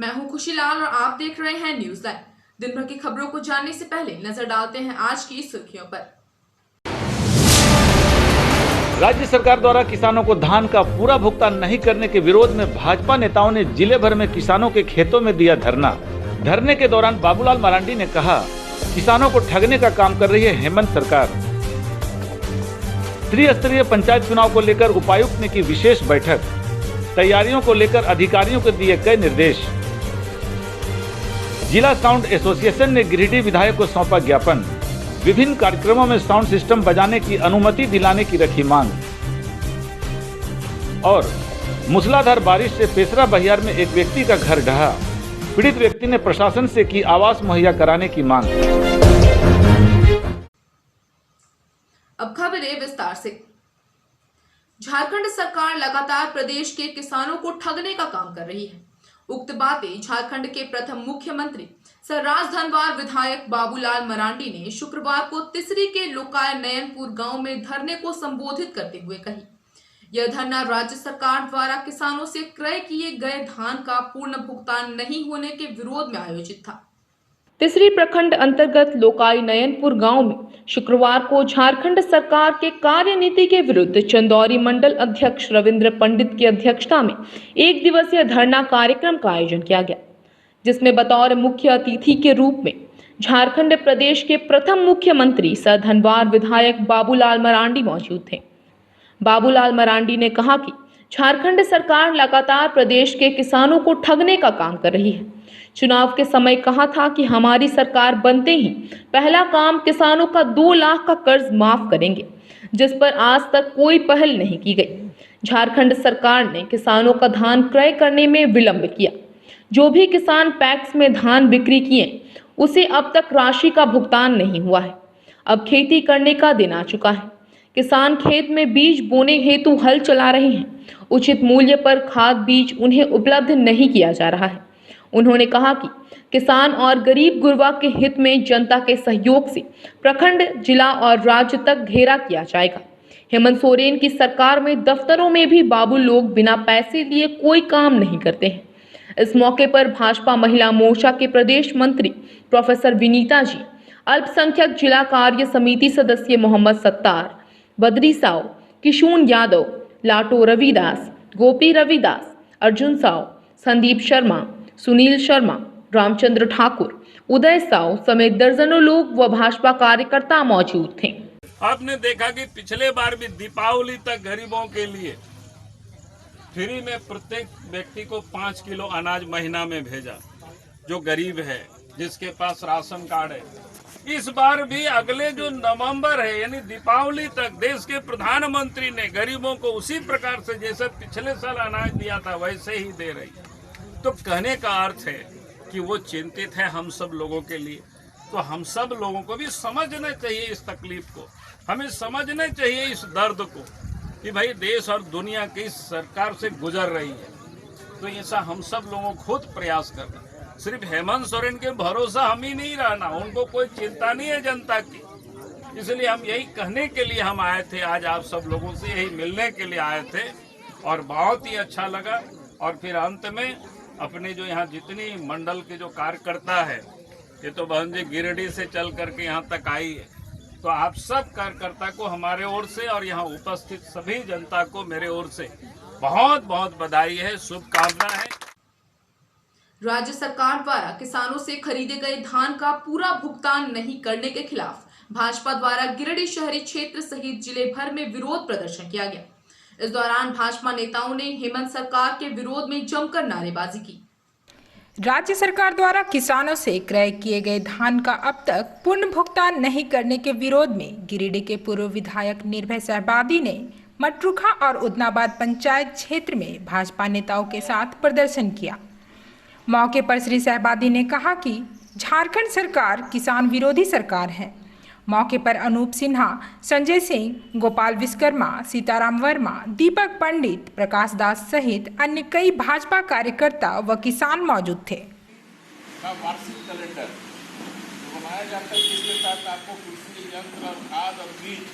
मैं हूं खुशीलाल और आप देख रहे हैं न्यूज लाइव। दिन भर की खबरों को जानने से पहले नजर डालते हैं आज की सुर्खियों पर। राज्य सरकार द्वारा किसानों को धान का पूरा भुगतान नहीं करने के विरोध में भाजपा नेताओं ने जिले भर में किसानों के खेतों में दिया धरना। धरने के दौरान बाबूलाल मरांडी ने कहा, किसानों को ठगने का काम कर रही है हेमंत सरकार। त्रिस्तरीय पंचायत चुनाव को लेकर उपायुक्त ने की विशेष बैठक। तैयारियों को लेकर अधिकारियों को दिए कई निर्देश। जिला साउंड एसोसिएशन ने गिरिडीह विधायक को सौंपा ज्ञापन। विभिन्न कार्यक्रमों में साउंड सिस्टम बजाने की अनुमति दिलाने की रखी मांग। और मूसलाधार बारिश से पेसरा बहियार में एक व्यक्ति का घर ढहा। पीड़ित व्यक्ति ने प्रशासन से की आवास मुहैया कराने की मांग। अब खबरें विस्तार से। झारखंड सरकार लगातार प्रदेश के किसानों को ठगने का काम कर रही है। उक्त बातें झारखंड के प्रथम मुख्यमंत्री सर राजधनवार विधायक बाबूलाल मरांडी ने शुक्रवार को तिसरी के लोकाय नयनपुर गांव में धरने को संबोधित करते हुए कही। यह धरना राज्य सरकार द्वारा किसानों से क्रय किए गए धान का पूर्ण भुगतान नहीं होने के विरोध में आयोजित था। तिसरी प्रखंड अंतर्गत लोकाई नयनपुर गांव में शुक्रवार को झारखंड सरकार के कार्यनीति के विरुद्ध चंदौरी मंडल अध्यक्ष रविंद्र पंडित की अध्यक्षता में एक दिवसीय धरना कार्यक्रम का आयोजन किया गया, जिसमें बतौर मुख्य अतिथि के रूप में झारखंड प्रदेश के प्रथम मुख्यमंत्री सर धनवार विधायक बाबूलाल मरांडी मौजूद थे। बाबूलाल मरांडी ने कहा कि झारखंड सरकार लगातार प्रदेश के किसानों को ठगने का काम कर रही है। चुनाव के समय कहा था कि हमारी सरकार बनते ही पहला काम किसानों का 2 लाख का कर्ज माफ करेंगे, जिस पर आज तक कोई पहल नहीं की गई। झारखंड सरकार ने किसानों का धान क्रय करने में विलंब किया। जो भी किसान पैक्स में धान बिक्री किए, उसे अब तक राशि का भुगतान नहीं हुआ है। अब खेती करने का दिन आ चुका है। किसान खेत में बीज बोने हेतु हल चला रहे हैं। उचित मूल्य पर खाद बीज उन्हें उपलब्ध नहीं किया जा रहा है। उन्होंने कहा कि किसान और गरीब गुरबा के हित में जनता के सहयोग से प्रखंड, जिला और राज्य तक घेरा किया जाएगा। हेमंत सोरेन की सरकार में दफ्तरों में भी बाबू लोग बिना पैसे लिए कोई काम नहीं करते हैं। इस मौके पर भाजपा महिला मोर्चा के प्रदेश मंत्री प्रोफेसर विनीता जी, अल्पसंख्यक जिला कार्य समिति सदस्य मोहम्मद सत्तार, बद्री साव, किशोन यादव, लाटो रविदास, गोपी रविदास, अर्जुन साव, संदीप शर्मा, सुनील शर्मा, रामचंद्र ठाकुर, उदय साव समेत दर्जनों लोग व भाजपा कार्यकर्ता मौजूद थे। आपने देखा कि पिछले बार भी दीपावली तक गरीबों के लिए फ्री में प्रत्येक व्यक्ति को 5 किलो अनाज महीना में भेजा, जो गरीब है, जिसके पास राशन कार्ड है। इस बार भी अगले जो नवंबर है यानी दीपावली तक देश के प्रधानमंत्री ने गरीबों को उसी प्रकार से जैसे पिछले साल अनाज दिया था वैसे ही दे रही है। तो कहने का अर्थ है कि वो चिंतित है हम सब लोगों के लिए। तो हम सब लोगों को भी समझना चाहिए इस तकलीफ को, हमें समझना चाहिए इस दर्द को कि भाई देश और दुनिया की सरकार से गुजर रही है। तो ऐसा हम सब लोगों को खुद प्रयास करना। सिर्फ हेमंत सोरेन के भरोसा हम ही नहीं रहना, उनको कोई चिंता नहीं है जनता की। इसलिए हम यही कहने के लिए हम आए थे, आज आप सब लोगों से यही मिलने के लिए आए थे और बहुत ही अच्छा लगा। और फिर अंत में अपने जो यहाँ जितनी मंडल के जो कार्यकर्ता है, ये तो बहन जी गिरिडीह से चल करके यहाँ तक आई है, तो आप सब कार्यकर्ता को हमारे ओर से और यहाँ उपस्थित सभी जनता को मेरे ओर से बहुत बहुत बधाई है, शुभकामना है। राज्य सरकार द्वारा किसानों से खरीदे गए धान का पूरा भुगतान नहीं करने के खिलाफ भाजपा द्वारा गिरिडीह शहरी क्षेत्र सहित जिले भर में विरोध प्रदर्शन किया गया। इस दौरान भाजपा नेताओं ने हेमंत सरकार के विरोध में जमकर नारेबाजी की। राज्य सरकार द्वारा किसानों से क्रय किए गए धान का अब तक पूर्ण भुगतान नहीं करने के विरोध में गिरिडीह के पूर्व विधायक निर्भय सहबादी ने मटरूखा और उदनाबाद पंचायत क्षेत्र में भाजपा नेताओं के साथ प्रदर्शन किया। मौके पर श्री सहबादी ने कहा कि झारखंड सरकार किसान विरोधी सरकार है। मौके पर अनूप सिन्हा, संजय सिंह, गोपाल विश्वकर्मा, सीताराम वर्मा, दीपक पंडित, प्रकाश दास सहित अन्य कई भाजपा कार्यकर्ता व किसान मौजूद थे। वार्षिक कैलेंडर बनाया जाता है, जिसके साथ आपको कृषि यंत्र और खाद और बीज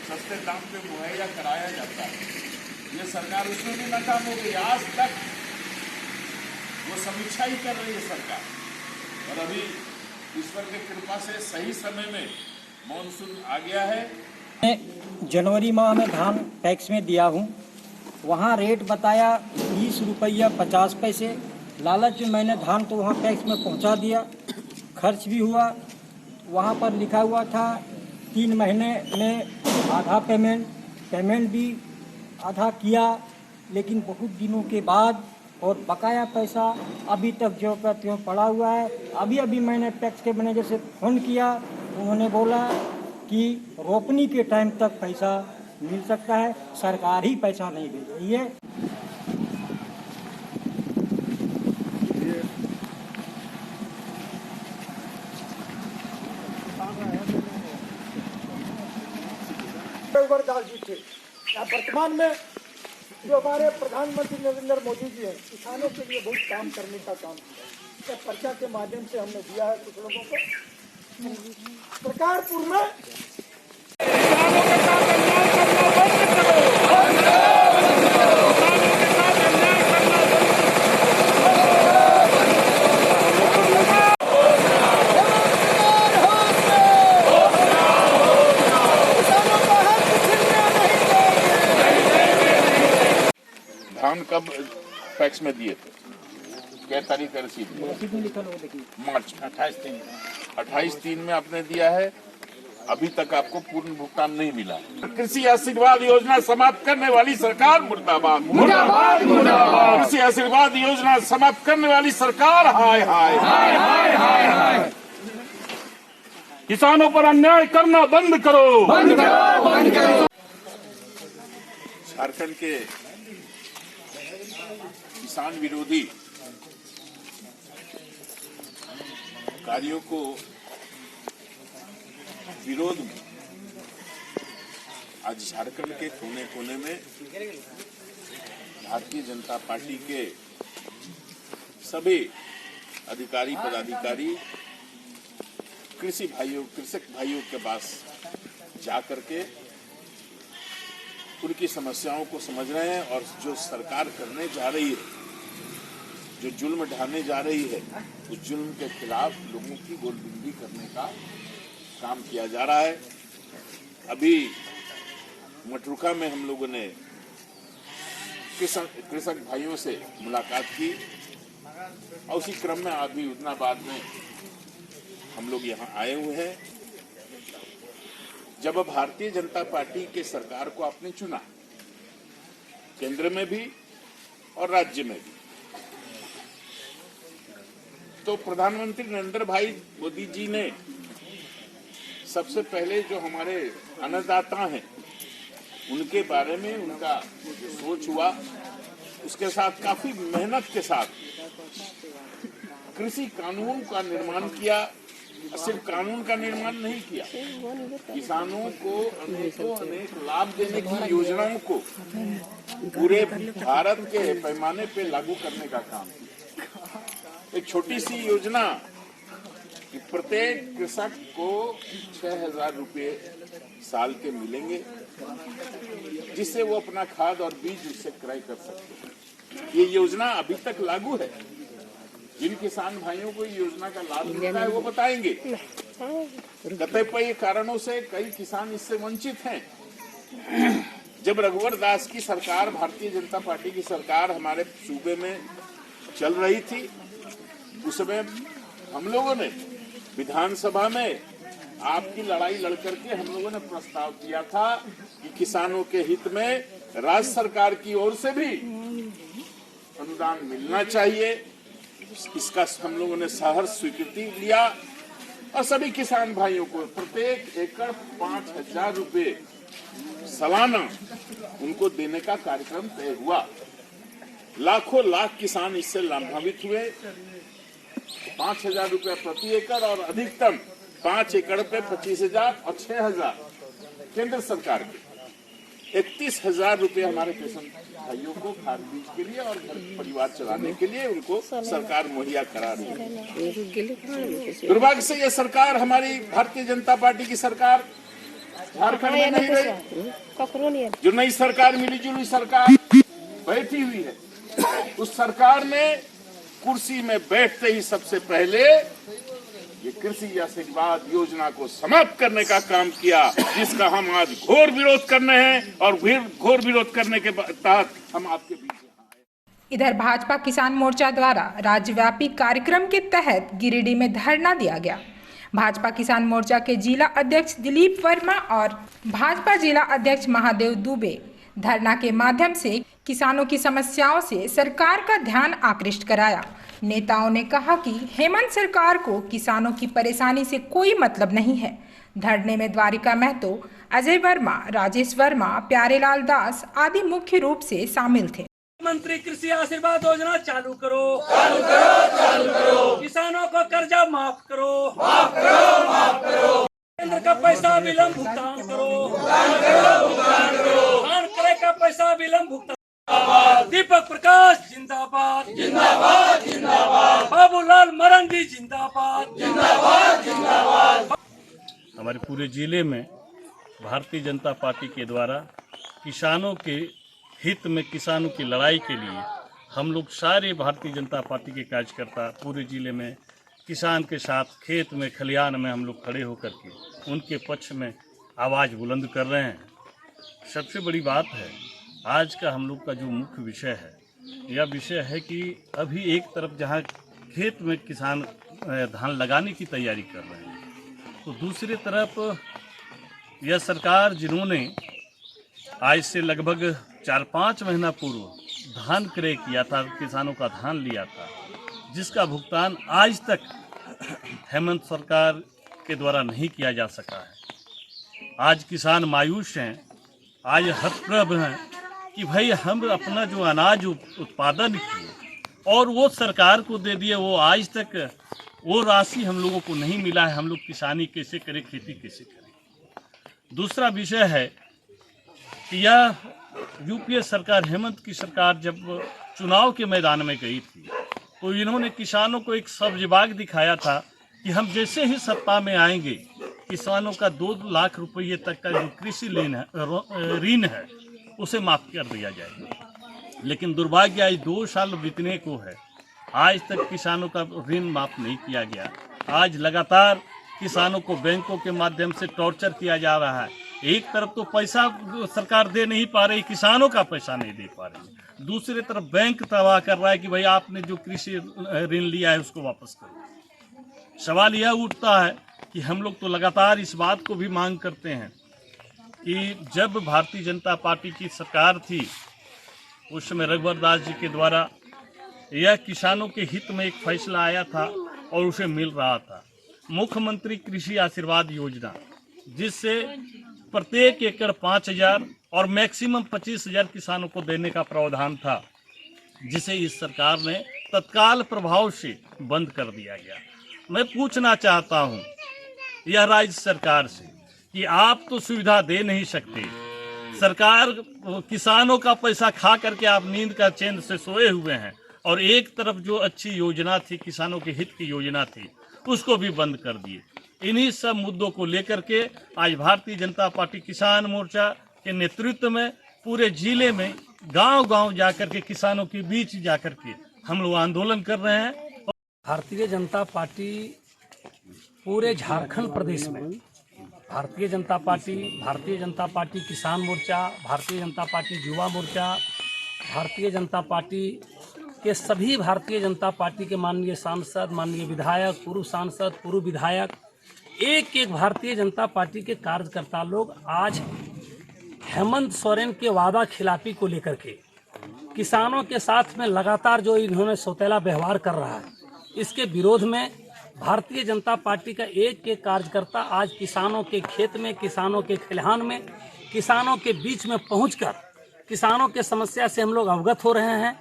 सस्ते दाम पे मुहैया कराया जाता है। ये सरकार उसमें भी नाकाम हो गई। आज तक वो समीक्षा ही कर रही है सरकार। और अभी ईश्वर की कृपा से सही समय में मानसून आ गया है। जनवरी माह में धान पैक्स में दिया हूँ, वहाँ रेट बताया 20 रुपया 50 पैसे। लालच में मैंने धान तो वहाँ पैक्स में पहुँचा दिया, खर्च भी हुआ। वहाँ पर लिखा हुआ था 3 महीने में आधा पेमेंट भी आधा किया, लेकिन बहुत दिनों के बाद और बकाया पैसा अभी तक जो का त्यों पड़ा हुआ है। अभी मैंने पैक्स के मैनेजर से फ़ोन किया, उन्होंने बोला कि रोपनी के टाइम तक पैसा मिल सकता है, सरकार ही पैसा नहीं दे रही है। दास जी थे। वर्तमान में जो हमारे प्रधानमंत्री नरेंद्र मोदी जी हैं, किसानों के लिए बहुत काम करने का काम किया। पर्चा के माध्यम से हमने दिया है कुछ लोगों को। सरकारपुर में किसानों के साथ अन्याय करना बंद करो। किसानों के साथ अन्याय करना बंद धान कब पैक्स में दिए थे? क्या तारीख है रसीद में? मार्च 28/3 में आपने दिया है। अभी तक आपको पूर्ण भुगतान नहीं मिला। कृषि आशीर्वाद योजना समाप्त करने वाली सरकार मुर्दाबाद, मुर्दाबाद, मुर्दाबाद। कृषि आशीर्वाद योजना समाप्त करने वाली सरकार हाय हाय हाय हाय हाय हाय। किसानों पर अन्याय करना बंद करो, बंद करो, बंद करो। झारखंड के किसान विरोधी कार्यों को विरोध में आज झारखंड के कोने कोने में भारतीय जनता पार्टी के सभी अधिकारी पदाधिकारी कृषक भाइयों के पास जाकर के उनकी समस्याओं को समझ रहे हैं और जो सरकार करने जा रही है, जो जुल्म ढाने जा रही है, उस जुल्म के खिलाफ लोगों की गोलबंदी करने का काम किया जा रहा है। अभी मटरुका में हम लोगों ने कृषक भाइयों से मुलाकात की और उसी क्रम में अभी उदनाबाद में हम लोग यहाँ आए हुए हैं। जब भारतीय जनता पार्टी के सरकार को आपने चुना, केंद्र में भी और राज्य में भी, तो प्रधानमंत्री नरेंद्र भाई मोदी जी ने सबसे पहले जो हमारे अन्नदाता हैं उनके बारे में उनका जो सोच हुआ, उसके साथ काफी मेहनत के साथ कृषि कानून का निर्माण किया। सिर्फ कानून का निर्माण नहीं किया, किसानों को अनेक लाभ देने की योजनाओं को पूरे भारत के पैमाने पे लागू करने का काम किया। एक छोटी सी योजना कि प्रत्येक कृषक को 6,000 रुपये साल के मिलेंगे, जिससे वो अपना खाद और बीज उससे क्रय कर सकते हैं। ये योजना अभी तक लागू है। जिन किसान भाइयों को योजना का लाभ मिलता है वो बताएंगे। कतिपय कारणों से कई किसान इससे वंचित हैं। जब रघुवर दास की सरकार, भारतीय जनता पार्टी की सरकार हमारे सूबे में चल रही थी, उस समय हम लोगों ने विधानसभा में आपकी लड़ाई लड़ करके हम लोगों ने प्रस्ताव किया था कि किसानों के हित में राज्य सरकार की ओर से भी अनुदान मिलना चाहिए। इसका हम लोगों ने सहर्ष स्वीकृति लिया और सभी किसान भाइयों को प्रत्येक एकड़ 5,000 रुपये सालाना उनको देने का कार्यक्रम तय हुआ। लाखों लाख किसान इससे लाभान्वित हुए। 5,000 रुपये प्रति एकड़ और अधिकतम 5 एकड़ पे 25,000 और 6,000 केंद्र सरकार के 31,000 रुपये हमारे किसान भाइयों को खाद बीज के लिए और घर परिवार चलाने के लिए उनको सरकार मुहैया करा रही है। दुर्भाग्य से ये सरकार, हमारी भारतीय जनता पार्टी की सरकार झारखंड में नहीं रही। जो नई सरकार, मिली जुली सरकार बैठी हुई है, उस सरकार ने कुर्सी में बैठते ही सबसे पहले ये कृषि आशीर्वाद योजना को समाप्त करने का काम किया, जिसका हम आज घोर विरोध करने हैं और घोर विरोध करने के तहत हम आपके बीच हैं। इधर भाजपा किसान मोर्चा द्वारा राज्यव्यापी कार्यक्रम के तहत गिरिडीह में धरना दिया गया। भाजपा किसान मोर्चा के जिला अध्यक्ष दिलीप वर्मा और भाजपा जिला अध्यक्ष महादेव दुबे धरना के माध्यम से किसानों की समस्याओं से सरकार का ध्यान आकृष्ट कराया। नेताओं ने कहा कि हेमंत सरकार को किसानों की परेशानी से कोई मतलब नहीं है। धरने में द्वारिका महतो, अजय वर्मा, राजेश वर्मा, प्यारेलाल दास आदि मुख्य रूप से शामिल थे। मंत्री कृषि आशीर्वाद योजना चालू करो, चालू करो, चालू करो। किसानों को कर्जा माफ करो, माफ करो, माफ करो। केंद्र का पैसा विलंब भुगतान करो, भुगतान करो, भुगतान करो। धान क्रय का पैसा विलंब भुगतान। दीपक प्रकाश जिंदाबाद, जिंदाबाद, जिंदाबाद। बाबूलाल मरांडी जिंदाबाद, जिंदाबाद, जिंदाबाद। हमारे पूरे जिले में भारतीय जनता पार्टी के द्वारा किसानों के हित में, किसानों की लड़ाई के लिए हम लोग सारे भारतीय जनता पार्टी के कार्यकर्ता पूरे जिले में किसान के साथ खेत में, खलिहान में हम लोग खड़े होकर के उनके पक्ष में आवाज़ बुलंद कर रहे हैं। सबसे बड़ी बात है आज का हम लोग का जो मुख्य विषय है, यह विषय है कि अभी एक तरफ जहां खेत में किसान धान लगाने की तैयारी कर रहे हैं, तो दूसरी तरफ यह सरकार जिन्होंने आज से लगभग 4-5 महीना पूर्व धान क्रय किया था, किसानों का धान लिया था, जिसका भुगतान आज तक हेमंत सरकार के द्वारा नहीं किया जा सका है। आज किसान मायूस हैं, आज हतप्रभ हैं कि भाई हम अपना जो अनाज उत्पादन किए और वो सरकार को दे दिए, वो आज तक वो राशि हम लोगों को नहीं मिला है। हम लोग किसानी कैसे करें, खेती कैसे करें। दूसरा विषय है कि यह यूपीए सरकार, हेमंत की सरकार जब चुनाव के मैदान में गई थी तो इन्होंने किसानों को एक सब्जबाग दिखाया था कि हम जैसे ही सत्ता में आएंगे किसानों का 2 लाख रुपये तक का जो कृषि ऋण है उसे माफ कर दिया जाएगा। लेकिन दुर्भाग्य आज 2 साल बीतने को है, आज तक किसानों का ऋण माफ नहीं किया गया। आज लगातार किसानों को बैंकों के माध्यम से टॉर्चर किया जा रहा है। एक तरफ तो पैसा सरकार दे नहीं पा रही, किसानों का पैसा नहीं दे पा रही, दूसरी तरफ बैंक तबाह कर रहा है कि भाई आपने जो कृषि ऋण लिया है उसको वापस करो। सवाल यह उठता है कि हम लोग तो लगातार इस बात को भी मांग करते हैं कि जब भारतीय जनता पार्टी की सरकार थी उस समय रघुवर दास जी के द्वारा यह किसानों के हित में एक फैसला आया था और उसे मिल रहा था, मुख्यमंत्री कृषि आशीर्वाद योजना, जिससे प्रत्येक एकड़ 5,000 और मैक्सिमम 25,000 किसानों को देने का प्रावधान था, जिसे इस सरकार ने तत्काल प्रभाव से बंद कर दिया गया। मैं पूछना चाहता हूं यह राज्य सरकार से कि आप तो सुविधा दे नहीं सकते, सरकार किसानों का पैसा खा करके आप नींद का चैन से सोए हुए हैं, और एक तरफ जो अच्छी योजना थी, किसानों के हित की योजना थी, उसको भी बंद कर दिए। इन्हीं सब मुद्दों को लेकर के आज भारतीय जनता पार्टी किसान मोर्चा के नेतृत्व में पूरे जिले में गांव-गांव जाकर के किसानों के बीच जाकर के हम लोग आंदोलन कर रहे हैं। भारतीय जनता पार्टी पूरे झारखंड प्रदेश में भारतीय जनता पार्टी किसान मोर्चा, भारतीय जनता पार्टी युवा मोर्चा, भारतीय जनता पार्टी के सभी भारतीय जनता पार्टी के माननीय सांसद, माननीय विधायक, पूर्व सांसद, पूर्व विधायक, एक एक भारतीय जनता पार्टी के कार्यकर्ता लोग आज हेमंत सोरेन के वादा खिलाफी को लेकर के किसानों के साथ में लगातार जो इन्होंने सौतेला व्यवहार कर रहा है, इसके विरोध में भारतीय जनता पार्टी का एक एक कार्यकर्ता आज किसानों के खेत में, किसानों के खलिहान में, किसानों के बीच में पहुंचकर किसानों के समस्या से हम लोग अवगत हो रहे हैं।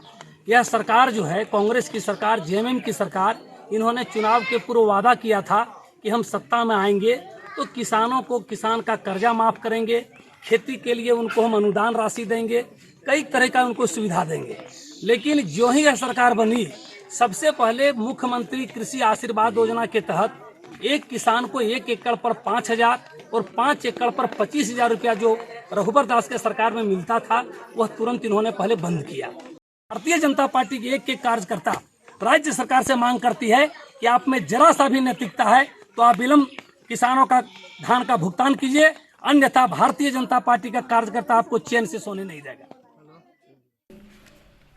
यह सरकार जो है, कांग्रेस की सरकार, जेएमएम की सरकार, इन्होंने चुनाव के पूर्व वादा किया था कि हम सत्ता में आएंगे तो किसानों को, किसान का कर्जा माफ करेंगे, खेती के लिए उनको हम अनुदान राशि देंगे, कई तरह का उनको सुविधा देंगे। लेकिन जो ही यह सरकार बनी, सबसे पहले मुख्यमंत्री कृषि आशीर्वाद योजना के तहत एक किसान को 1 एकड़ पर 5,000 और 5 एकड़ पर 25,000 रुपया जो रघुवर दास के सरकार में मिलता था, वह तुरंत इन्होंने पहले बंद किया। भारतीय जनता पार्टी के एक एक कार्यकर्ता राज्य सरकार से मांग करती है कि आप में जरा सा भी नैतिकता है तो आप विलंब किसानों का धान का भुगतान कीजिए, अन्यथा भारतीय जनता पार्टी का कार्यकर्ता आपको चैन से सोने नहीं देगा।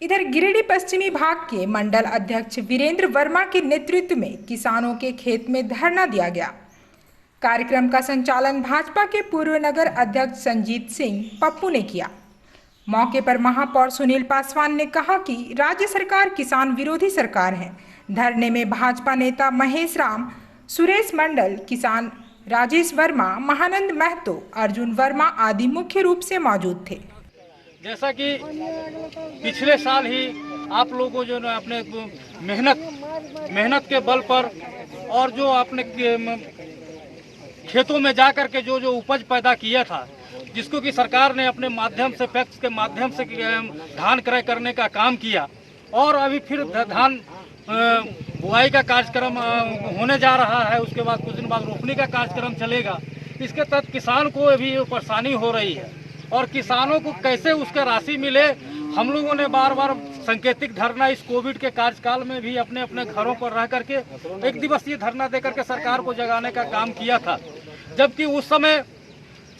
इधर गिरिडीह पश्चिमी भाग के मंडल अध्यक्ष वीरेंद्र वर्मा के नेतृत्व में किसानों के खेत में धरना दिया गया। कार्यक्रम का संचालन भाजपा के पूर्व नगर अध्यक्ष संजीत सिंह पप्पू ने किया। मौके पर महापौर सुनील पासवान ने कहा कि राज्य सरकार किसान विरोधी सरकार है। धरने में भाजपा नेता महेश राम, सुरेश मंडल, किसान राजेश वर्मा, महानंद महतो, अर्जुन वर्मा आदि मुख्य रूप से मौजूद थे। जैसा कि पिछले साल ही आप लोगों जो ना अपने मेहनत के बल पर और जो अपने खेतों में जा कर के जो उपज पैदा किया था, जिसको कि सरकार ने अपने माध्यम से पैक्स के माध्यम से धान क्रय करने का काम किया और अभी फिर धान बुआई का कार्यक्रम होने जा रहा है। उसके बाद कुछ दिन बाद रोपनी का कार्यक्रम चलेगा। इसके तहत किसान को अभी परेशानी हो रही है और किसानों को कैसे उसका राशि मिले। हम लोगों ने बार बार सांकेतिक धरना इस कोविड के कार्यकाल में भी अपने अपने घरों पर रह करके एक दिवसीय धरना देकर के सरकार को जगाने का काम किया था। जबकि उस समय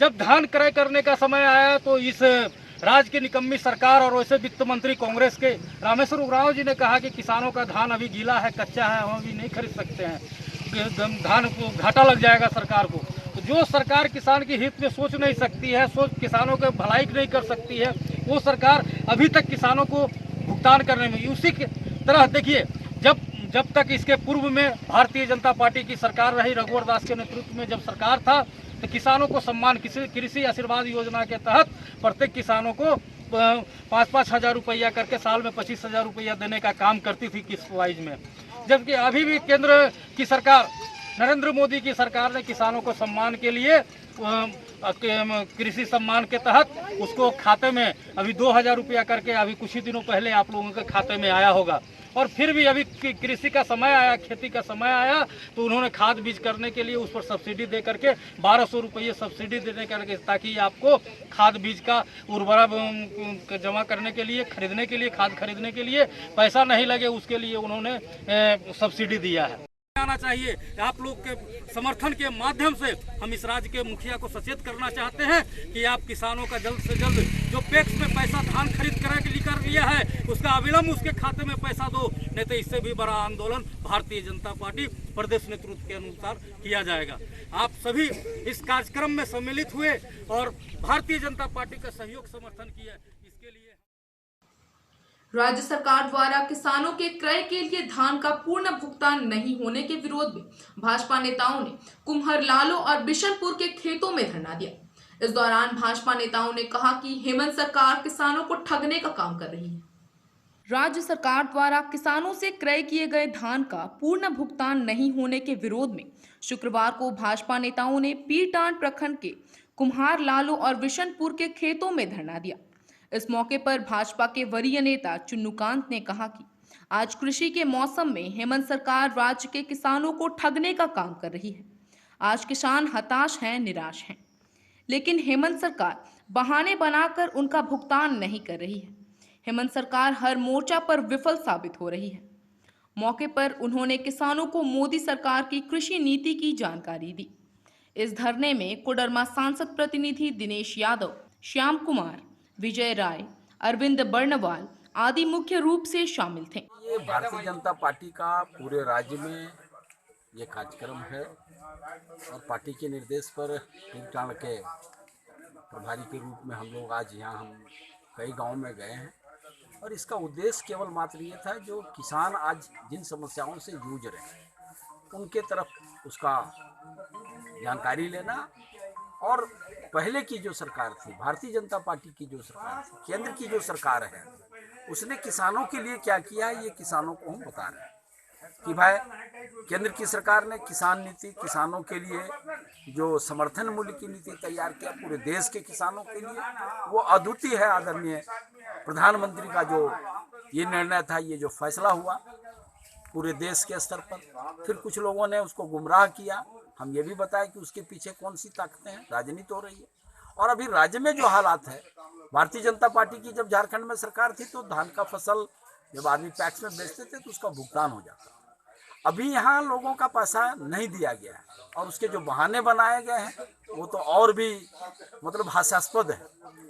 जब धान क्रय करने का समय आया तो इस राज्य की निकम्मी सरकार और वैसे वित्त मंत्री कांग्रेस के रामेश्वर उरांव जी ने कहा कि किसानों का धान अभी गीला है, कच्चा है, हम अभी नहीं खरीद सकते हैं, धान को घाटा लग जाएगा सरकार को। तो जो सरकार किसान के हित में सोच नहीं सकती है, किसानों के भलाई नहीं कर सकती है, वो सरकार अभी तक किसानों को भुगतान करने में। उसी की तरह देखिए, जब तक इसके पूर्व में भारतीय जनता पार्टी की सरकार रही, रघुवर दास के नेतृत्व में जब सरकार था, तो किसानों को सम्मान कृषि आशीर्वाद योजना के तहत प्रत्येक किसानों को 5-5 हज़ार रुपया करके साल में 25,000 रुपया देने का काम करती थी किस्त वाइज में। जबकि अभी भी केंद्र की सरकार, नरेंद्र मोदी की सरकार ने किसानों को सम्मान के लिए कृषि सम्मान के तहत उसको खाते में अभी 2,000 रुपया करके अभी कुछ ही दिनों पहले आप लोगों के खाते में आया होगा। और फिर भी अभी कृषि का समय आया, खेती का समय आया, तो उन्होंने खाद बीज करने के लिए उस पर सब्सिडी दे करके 1,200 रुपये सब्सिडी देने करके, ताकि आपको खाद बीज का उर्वरक जमा करने के लिए, खरीदने के लिए, खाद खरीदने के लिए पैसा नहीं लगे, उसके लिए उन्होंने सब्सिडी दिया है। आना चाहिए। आप लोग के समर्थन के माध्यम से हम इस राज्य के मुखिया को सचेत करना चाहते हैं कि आप किसानों का जल्द से जल्द जो पैक्स में पैसा धान खरीद कर लिया है उसका अविलंब उसके खाते में पैसा दो, नहीं तो इससे भी बड़ा आंदोलन भारतीय जनता पार्टी प्रदेश नेतृत्व के अनुसार किया जाएगा। आप सभी इस कार्यक्रम में सम्मिलित हुए और भारतीय जनता पार्टी का सहयोग समर्थन किया, इसके लिए राज्य सरकार द्वारा किसानों के क्रय के लिए धान का पूर्ण भुगतान नहीं होने के विरोध में भाजपा नेताओं ने कुम्हर लालो और बिशनपुर के खेतों में धरना दिया। इस दौरान भाजपा नेताओं ने कहा कि हेमंत सरकार किसानों को ठगने का काम कर रही है। राज्य सरकार द्वारा किसानों से क्रय किए गए धान का पूर्ण भुगतान नहीं होने के विरोध में शुक्रवार को भाजपा नेताओं ने पीरटांड प्रखंड के कुम्हार लालो और बिशनपुर के खेतों में धरना दिया। इस मौके पर भाजपा के वरीय नेता चुन्नूकांत ने कहा कि आज कृषि के मौसम में हेमंत सरकार राज्य के किसानों को ठगने का काम कर रही है। आज किसान हताश हैं, निराश हैं, लेकिन हेमंत सरकार बहाने बनाकर उनका भुगतान नहीं कर रही है। हेमंत सरकार हर मोर्चा पर विफल साबित हो रही है। मौके पर उन्होंने किसानों को मोदी सरकार की कृषि नीति की जानकारी दी। इस धरने में कोडरमा सांसद प्रतिनिधि दिनेश यादव, श्याम कुमार, विजय राय, अरविंद बर्णवाल आदि मुख्य रूप से शामिल थे। ये भारतीय जनता पार्टी का पूरे राज्य में ये कार्यक्रम है और पार्टी के निर्देश पर पीरटांड के प्रभारी के रूप में हम लोग आज यहाँ कई गांव में गए हैं और इसका उद्देश्य केवल मात्र ये था, जो किसान आज जिन समस्याओं से जूझ रहे हैं उनके तरफ उसका जानकारी लेना। और पहले की जो सरकार थी, भारतीय जनता पार्टी की जो सरकार थी, केंद्र की जो सरकार है, उसने किसानों के लिए क्या किया है ये किसानों को हम बता रहे हैं कि भाई केंद्र की सरकार ने किसान नीति, किसानों के लिए जो समर्थन मूल्य की नीति तैयार किया पूरे देश के किसानों के लिए, वो अद्वितीय है। आदरणीय प्रधानमंत्री का जो ये निर्णय था, ये जो फैसला हुआ पूरे देश के स्तर पर, फिर कुछ लोगों ने उसको गुमराह किया। हम ये भी बताया कि उसके पीछे कौन सी ताकतें हैं, राजनीति हो रही है। और अभी राज्य में जो हालात है, भारतीय जनता पार्टी की जब झारखंड में सरकार थी तो धान का फसल जब आदमी पैक्स में बेचते थे तो उसका भुगतान हो जाता। अभी यहाँ लोगों का पैसा नहीं दिया गया है और उसके जो बहाने बनाए गए हैं वो तो और भी मतलब हास्यास्पद है।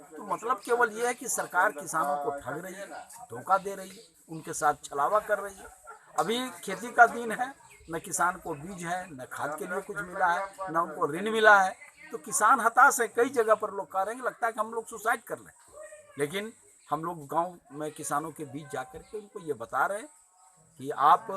तो मतलब केवल ये है कि सरकार किसानों को ठग रही है, धोखा दे रही है, उनके साथ छलावा कर रही है। अभी खेती का दिन है, न किसान को बीज है, न खाद के लिए कुछ मिला है, न उनको ऋण मिला है। तो किसान हताश है। कई जगह पर लोग कह रहे हैं, लगता है कि हम लोग सुसाइड कर लें। लेकिन हम लोग गांव में किसानों के बीच जाकर के उनको ये बता रहे हैं कि आप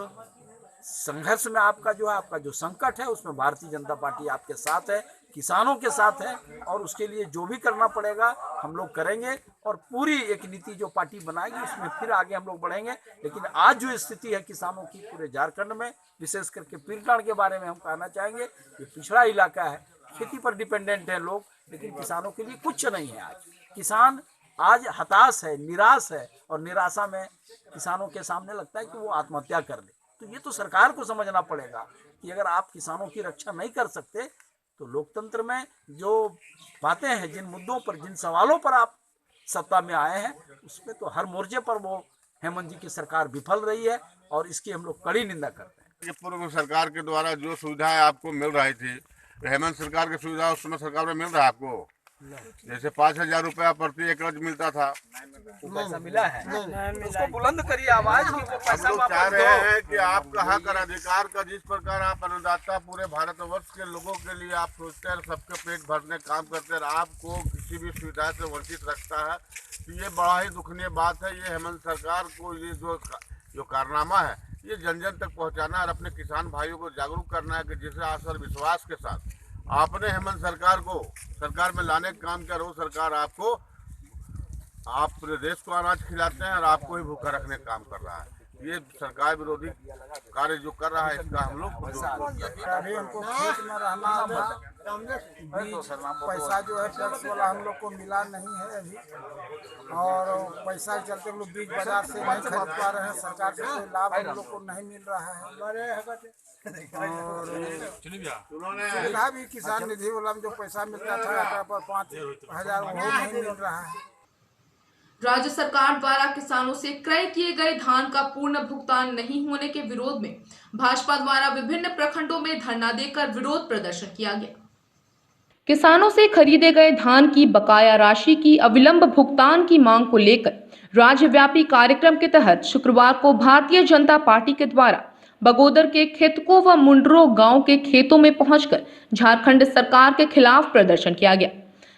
संघर्ष में आपका जो संकट है उसमें भारतीय जनता पार्टी आपके साथ है, किसानों के साथ है और उसके लिए जो भी करना पड़ेगा हम लोग करेंगे और पूरी एक नीति जो पार्टी बनाएगी उसमें फिर आगे हम लोग बढ़ेंगे। लेकिन आज जो स्थिति है किसानों की पूरे झारखंड में, विशेष करके पीरटांड के बारे में हम कहना चाहेंगे, ये पिछड़ा इलाका है, खेती पर डिपेंडेंट है लोग, लेकिन किसानों के लिए कुछ नहीं है। आज किसान आज हताश है, निराश है और निराशा में किसानों के सामने लगता है कि वो आत्महत्या कर ले। तो ये तो सरकार को समझना पड़ेगा कि अगर आप किसानों की रक्षा नहीं कर सकते तो लोकतंत्र में जो बातें हैं, जिन मुद्दों पर, जिन सवालों पर आप सत्ता में आए हैं, उसमें तो हर मोर्चे पर वो हेमंत जी की सरकार विफल रही है और इसकी हम लोग कड़ी निंदा करते हैं। ये पूर्व सरकार के द्वारा जो सुविधाएं आपको मिल रही थी, हेमंत सरकार की सुविधा उस समय सरकार में मिल रहा है आपको? जैसे 5,000 रुपया प्रति एकड़ मिलता था, वो पैसा मिला है? उसको बुलंद करिए आवाज कि वो पैसा हम लोग चाह रहे हैं कि आपका हक और अधिकार का जिस प्रकार आप अन्नदाता पूरे भारतवर्ष के लोगों के लिए आप सोचते हैं, सबके पेट भरने काम करते हैं, आपको किसी भी सुविधा से वंचित रखता है, तो ये बड़ा ही दुखनीय बात है। ये हेमंत सरकार को ये जो कारनामा है ये जन जन तक पहुँचाना और अपने किसान भाइयों को जागरूक करना है कि जिस आशा और विश्वास के साथ आपने हेमंत सरकार को सरकार में लाने का काम किया, वो सरकार आपको, आप पूरे देश को अनाज खिलाते हैं और आपको ही भूखा रखने का काम कर रहा है। ये सरकार विरोधी कार्य जो कर रहा है इसका हम लोग अभी हमको खेत में रहना है, पैसा जो है टैक्स वाला हम लोग को मिला नहीं है अभी, और पैसा के चलते हम लोग बीज बाजार से नहीं खरीद पा रहे हैं, सरकार से कोई लाभ हम लोग को नहीं मिल रहा है। और सुविधा भी किसान निधि वाला में जो पैसा मिलता था पर 5,000 वो नहीं मिल रहा है। राज्य सरकार द्वारा किसानों से क्रय किए गए धान का पूर्ण भुगतान नहीं होने के विरोध में भाजपा द्वारा विभिन्न प्रखंडों में धरना देकर विरोध प्रदर्शन किया गया। किसानों से खरीदे गए धान की बकाया राशि की अविलंब भुगतान की मांग को लेकर राज्यव्यापी कार्यक्रम के तहत शुक्रवार को भारतीय जनता पार्टी के द्वारा बगोदर के खेतको व मुंडरो गांव के खेतों में पहुंचकर झारखंड सरकार के खिलाफ प्रदर्शन किया गया।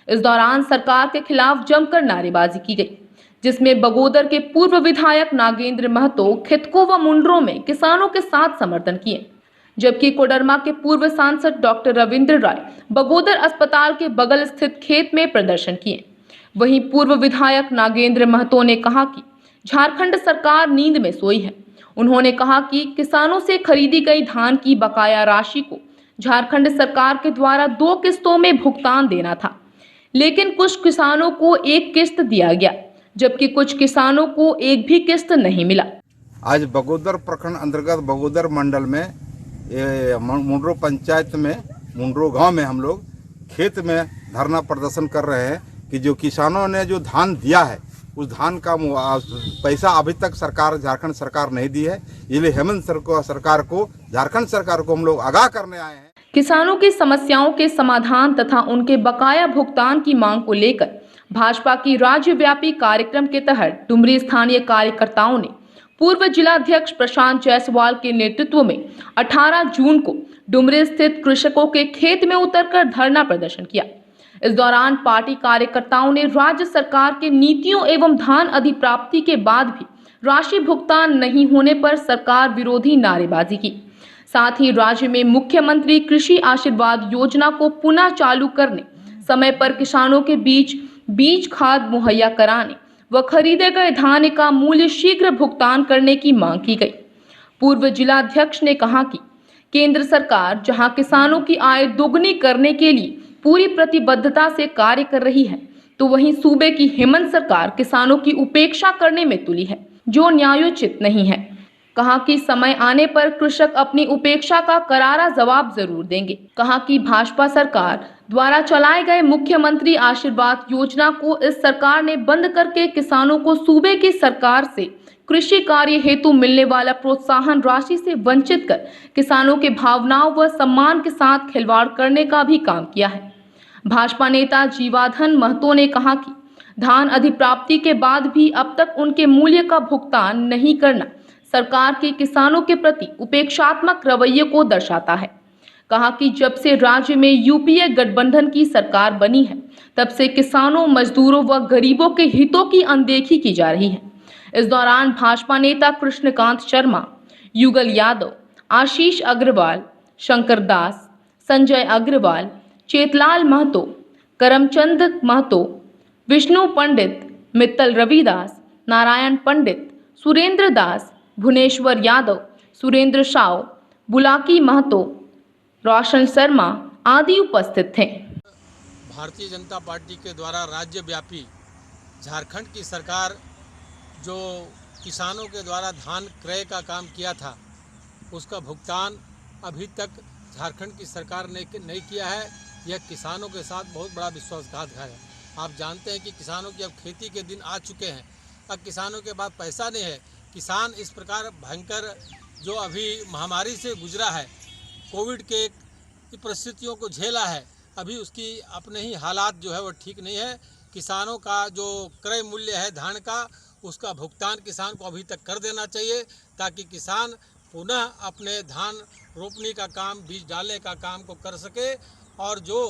इस दौरान सरकार के खिलाफ जमकर नारेबाजी की गई, जिसमें बगोदर के पूर्व विधायक नागेंद्र महतो खेतको व मुंडरो में किसानों के साथ समर्थन किए, जबकि कोडरमा के पूर्व सांसद डॉक्टर रविंद्र राय बगोदर अस्पताल के बगल स्थित खेत में प्रदर्शन किए। वहीं पूर्व विधायक नागेंद्र महतो ने कहा कि झारखंड सरकार नींद में सोई है। उन्होंने कहा कि किसानों से खरीदी गई धान की बकाया राशि को झारखंड सरकार के द्वारा 2 किस्तों में भुगतान देना था, लेकिन कुछ किसानों को 1 किस्त दिया गया, जबकि कुछ किसानों को 1 भी किस्त नहीं मिला। आज बगोदर प्रखंड अंतर्गत बगोदर मंडल में मुंडरो पंचायत में मुंडरो गांव में हम लोग खेत में धरना प्रदर्शन कर रहे हैं कि जो किसानों ने जो धान दिया है उस धान का पैसा अभी तक सरकार, झारखंड सरकार नहीं दी है। इसलिए हेमंत सरकार को, झारखंड सरकार को हम लोग आगाह करने आए हैं। किसानों की समस्याओं के समाधान तथा उनके बकाया भुगतान की मांग को लेकर भाजपा की राज्यव्यापी कार्यक्रम के तहत डुमरी स्थानीय कार्यकर्ताओं ने पूर्व जिलाध्यक्ष प्रशांत जायसवाल के नेतृत्व में 18 जून को डुमरी स्थित कृषकों के खेत में उतरकर धरना प्रदर्शन किया। इस दौरान पार्टी कार्यकर्ताओं ने राज्य सरकार के नीतियों एवं धान अधिप्राप्ति के बाद भी राशि भुगतान नहीं होने पर सरकार विरोधी नारेबाजी की। साथ ही राज्य में मुख्यमंत्री कृषि आशीर्वाद योजना को पुनः चालू करने, समय पर किसानों के बीच बीज खाद मुहैया कराने व खरीदे गए धान का मूल्य शीघ्र भुगतान करने की मांग की गई। पूर्व जिलाध्यक्ष ने कहा कि केंद्र सरकार जहां किसानों की आय दोगुनी करने के लिए पूरी प्रतिबद्धता से कार्य कर रही है, तो वहीं सूबे की हेमंत सरकार किसानों की उपेक्षा करने में तुली है, जो न्यायोचित नहीं है। कहा कि समय आने पर कृषक अपनी उपेक्षा का करारा जवाब जरूर देंगे। कहा कि भाजपा सरकार द्वारा चलाए गए मुख्यमंत्री आशीर्वाद योजना को इस सरकार ने बंद करके किसानों को सूबे की सरकार से कृषि कार्य हेतु मिलने वाला प्रोत्साहन राशि से वंचित कर किसानों के भावनाओं व सम्मान के साथ खिलवाड़ करने का भी काम किया है। भाजपा नेता जीवाधन महतो ने कहा कि धान अधिप्राप्ति के बाद भी अब तक उनके मूल्य का भुगतान नहीं करना सरकार के किसानों के प्रति उपेक्षात्मक रवैये को दर्शाता है। कहा कि जब से राज्य में यूपीए गठबंधन की सरकार बनी है तब से किसानों, मजदूरों व गरीबों के हितों की अनदेखी की जा रही है। इस दौरान भाजपा नेता कृष्णकांत शर्मा, युगल यादव, आशीष अग्रवाल, शंकर दास, संजय अग्रवाल, चेतलाल महतो, करमचंद महतो, विष्णु पंडित, मित्तल रविदास, नारायण पंडित, सुरेंद्र दास, भुवनेश्वर यादव, सुरेंद्र साव, बुलाकी महतो, रोशन शर्मा आदि उपस्थित थे। भारतीय जनता पार्टी के द्वारा राज्यव्यापी झारखंड की सरकार जो किसानों के द्वारा धान क्रय का काम किया था उसका भुगतान अभी तक झारखंड की सरकार ने नहीं किया है। यह किसानों के साथ बहुत बड़ा विश्वासघात है। आप जानते हैं कि किसानों की अब खेती के दिन आ चुके हैं। अब किसानों के पास पैसा नहीं है। किसान इस प्रकार भयंकर जो अभी महामारी से गुजरा है, कोविड के परिस्थितियों को झेला है, अभी उसकी अपने ही हालात जो है वो ठीक नहीं है। किसानों का जो क्रय मूल्य है धान का, उसका भुगतान किसान को अभी तक कर देना चाहिए ताकि किसान पुनः अपने धान रोपने का काम, बीज डालने का काम को कर सके और जो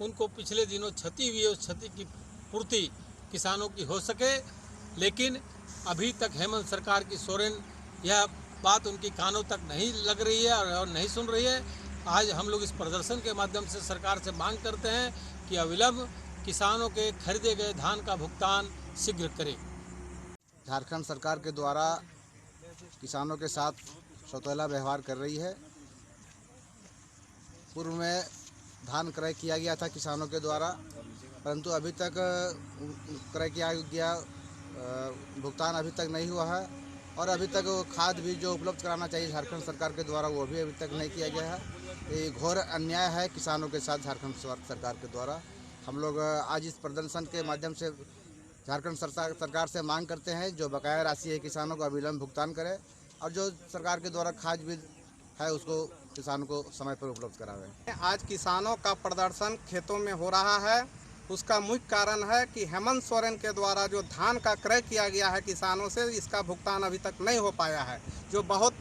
उनको पिछले दिनों क्षति हुई है उस क्षति की पूर्ति किसानों की हो सके। लेकिन अभी तक हेमंत सरकार की सोरेन यह बात उनकी कानों तक नहीं लग रही है और नहीं सुन रही है। आज हम लोग इस प्रदर्शन के माध्यम से सरकार से मांग करते हैं कि अविलंब किसानों के खरीदे गए धान का भुगतान शीघ्र करें। झारखंड सरकार के द्वारा किसानों के साथ सौतेला व्यवहार कर रही है। पूर्व में धान क्रय किया गया था किसानों के द्वारा, परंतु अभी तक क्रय किया गया भुगतान अभी तक नहीं हुआ है और अभी तक खाद भी जो उपलब्ध कराना चाहिए झारखंड सरकार के द्वारा वो भी अभी तक नहीं किया गया है। ये घोर अन्याय है किसानों के साथ झारखंड सरकार के द्वारा। हम लोग आज इस प्रदर्शन के माध्यम से झारखंड सरकार से मांग करते हैं जो बकाया राशि है किसानों को अविलंब भुगतान करे और जो सरकार के द्वारा खाद बिल है उसको किसानों को समय पर उपलब्ध करावे। आज किसानों का प्रदर्शन खेतों में हो रहा है, उसका मुख्य कारण है कि हेमंत सोरेन के द्वारा जो धान का क्रय किया गया है किसानों से, इसका भुगतान अभी तक नहीं हो पाया है, जो बहुत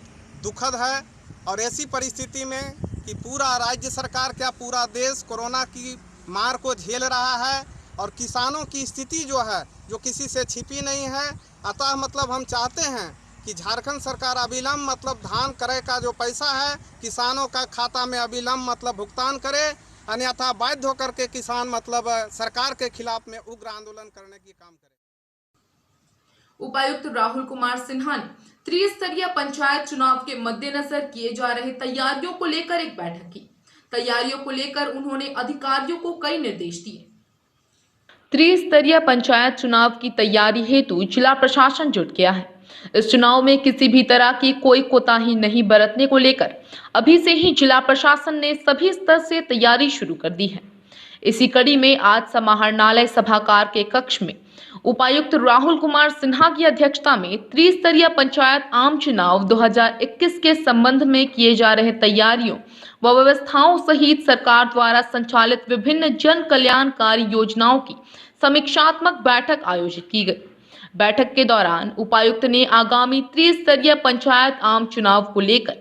दुखद है। और ऐसी परिस्थिति में कि पूरा राज्य सरकार क्या पूरा देश कोरोना की मार को झेल रहा है और किसानों की स्थिति जो है जो किसी से छिपी नहीं है। अतः मतलब हम चाहते हैं कि झारखंड सरकार अविलंब मतलब धान क्रय का जो पैसा है किसानों का खाता में अविलंब मतलब भुगतान करे, अन्यथा बाध्य होकर के किसान मतलब सरकार के खिलाफ में उग्र आंदोलन करने की काम करे। उपायुक्त राहुल कुमार सिन्हा ने त्रिस्तरीय पंचायत चुनाव के मद्देनजर किए जा रहे तैयारियों को लेकर एक बैठक की। तैयारियों को लेकर उन्होंने अधिकारियों को कई निर्देश दिए। त्रिस्तरीय पंचायत चुनाव की तैयारी हेतु जिला प्रशासन जुट गया है। इस चुनाव में किसी भी तरह की कोई कोताही नहीं बरतने को लेकर अभी से ही जिला प्रशासन ने सभी स्तर से तैयारी शुरू कर दी है। इसी कड़ी में आज समाहरणालय सभागार के कक्ष में उपायुक्त राहुल कुमार सिन्हा की अध्यक्षता में त्रिस्तरीय पंचायत आम चुनाव 2021 के संबंध में किए जा रहे तैयारियों व व्यवस्थाओं सहित सरकार द्वारा संचालित विभिन्न जन कल्याणकारी योजनाओं की समीक्षात्मक बैठक आयोजित की गई। बैठक के दौरान उपायुक्त ने आगामी त्रिस्तरीय पंचायत आम चुनाव को लेकर